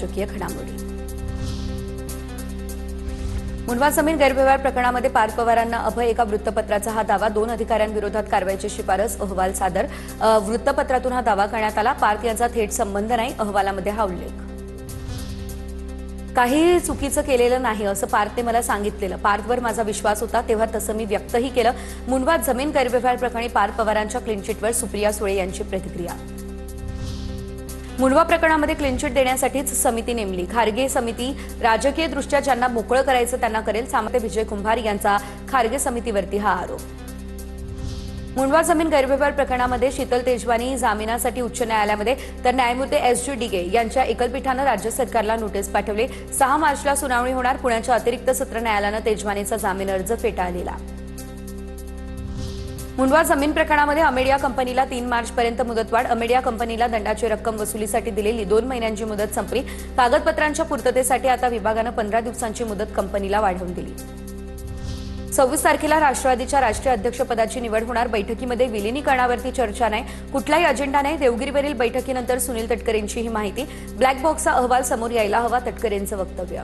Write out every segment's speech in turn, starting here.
राजकीय घडामोडी। मुंडवा जमीन गैरव्यवहार प्रकरणामध्ये पार्थ पवारांना अभय एका वृत्तपत्राचा हा दावा, 2 अधिकाऱ्यांविरोधात कारवाईची शिफारस, अहवाल सादर। वृत्तपत्रातून हा दावा करण्यात आला। पार्थ यांचा थेट संबंध नाही, अहवालामध्ये हा उल्लेख। काही चुकीचं केलेलं नाही असं पार्थने मला सांगितलेलं। पार्थवर माझा विश्वास होता, तेव्हा तसं मी व्यक्तही केलं। मुंडवा जमीन गैरव्यवहार प्रकरणी पार्थ पवारांच्या क्लीन चिटवर सुप्रिया सुळे यांची प्रतिक्रिया। मुंडवा प्रकरणामध्ये क्लीन चिट देण्यासाठीच समिती नेमली। खारगे समिती राजकीय दृष्ट्या ज्यांना मोकळं करायचं त्यांना करेल, सामंत विजय कुंभार यांचा खारगे समितीवरती हा आरोप। मुंडवा जमीन गैरव्यवहार प्रकरणामध्ये शीतल तेजवानी जामिनासाठी उच्च न्यायालयामध्ये, तर न्यायमूर्ती एस.जी. डिगे यांच्या एकलपीठानं राज्य सरकारला नोटीस पाठवली। 6 मार्चला सुनावणी होणार। पुण्याच्या अतिरिक्त सत्र न्यायालयानं तेजवानीचा जामीन अर्ज फेटाळलेला। मुंडवा जमीन प्रकरणामध्ये अमेडिया कंपनीला 3 मार्चपर्यंत मुदतवाढ। अमेडिया कंपनीला दंडाची रक्कम वसुलीसाठी दिलेली 2 महिन्यांची मुदत संपली। कागदपत्रांच्या पूर्ततेसाठी आता विभागानं 15 दिवसांची मुदत कंपनीला वाढवून दिली। 26 तारखेला राष्ट्रवादीच्या राष्ट्रीय अध्यक्षपदाची निवड होणार। बैठकीमध्ये विलिनीकरणावरती चर्चा नाही, कुठलाही अजेंडा नाही। देवगिरीवरील बैठकीनंतर सुनील तटकरेंची ही माहिती। ब्लॅक बॉक्सचा अहवाल समोर यायला हवा, तटकरेंचं वक्तव्य।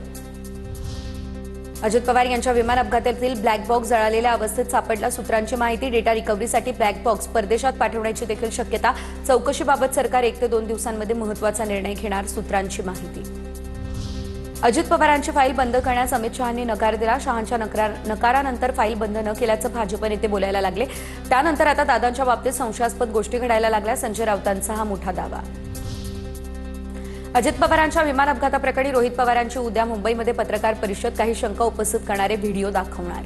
अजित पवार यांच्या विमान अपघातातील ब्लॅक बॉक्स जळालेल्या अवस्थेत सापडला, सूत्रांची माहिती। डेटा रिकव्हरीसाठी ब्लॅक बॉक्स परदेशात पाठवण्याची देखील शक्यता। चौकशीबाबत सरकार 1 ते 2 दिवसांमध्ये महत्त्वाचा निर्णय घेणार, सूत्रांची माहिती। अजित पवारांची फाईल बंद करण्यास अमित शहांनी नकार दिला। शहांच्या नकारानंतर फाईल बंद न केल्याचं भाजप नेते बोलायला लागले। त्यानंतर आता दादांच्या बाबतीत संशयास्पद गोष्टी घडायला लागल्या, संजय राऊतांचा हा मोठा दावा। अजित पवारांच्या विमान अपघाताप्रकरणी रोहित पवारांची उद्या मुंबईमध्ये पत्रकार परिषद, काही शंका उपस्थित करणारे व्हिडिओ दाखवणार।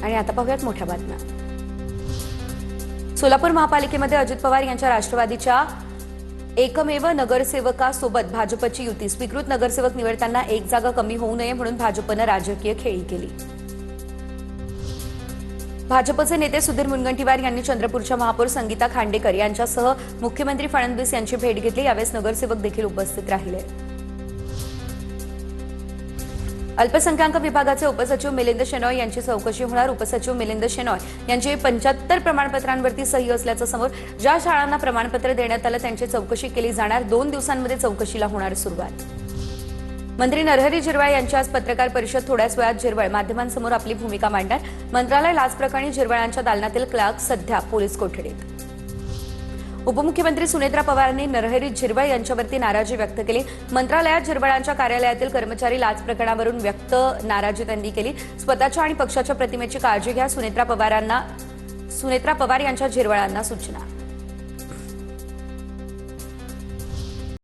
आणि आता पाहूयात मोठ्या बातम्या। सोलापूर महापालिकेमध्ये अजित पवार यांच्या राष्ट्रवादीच्या एकमेव नगरसेवकासोबत भाजपची युती। स्वीकृत नगरसेवक निवडताना 1 जागा कमी होऊ नये म्हणून भाजपनं राजकीय खेळी केली। भाजपचे नेते सुधीर मुनगंटीवार यांनी चंद्रपूरच्या महापौर संगीता खांडेकर यांच्यासह मुख्यमंत्री फडणवीस यांची भेट घेतली। यावेळेस नगरसेवक देखील उपस्थित राहिले। अल्पसंख्याक विभागाचे उपसचिव मिलिंद शेनॉय यांची चौकशी होणार। उपसचिव मिलिंद शेनॉय यांची 75 प्रमाणपत्रांवरती सही असल्याचं समोर। ज्या शाळांना प्रमाणपत्र देण्यात आलं त्यांची चौकशी केली जाणार। 2 दिवसांमध्ये चौकशीला होणार सुरुवात। मंत्री नरहरी झिरवाळ यांची आज पत्रकार परिषद। थोड्याच वेळात झिरवाळ माध्यमांसमोर आपली भूमिका मांडणार। मंत्रालय लाच प्रकरणी झिरवाळांच्या दालनातील क्लार्क सध्या पोलीस कोठडीत। उपमुख्यमंत्री सुनेत्रा पवारांनी नरहरी झिरवाळ यांच्यावरती नाराजी व्यक्त केली। मंत्रालयात झिरवाळांच्या कार्यालयातील कर्मचारी लाच प्रकरणावरून व्यक्त नाराजी त्यांनी केली। स्वतःच्या आणि पक्षाच्या प्रतिमेची काळजी घ्या, सुनेत्रा पवार यांच्या झिरवाळांना सूचना।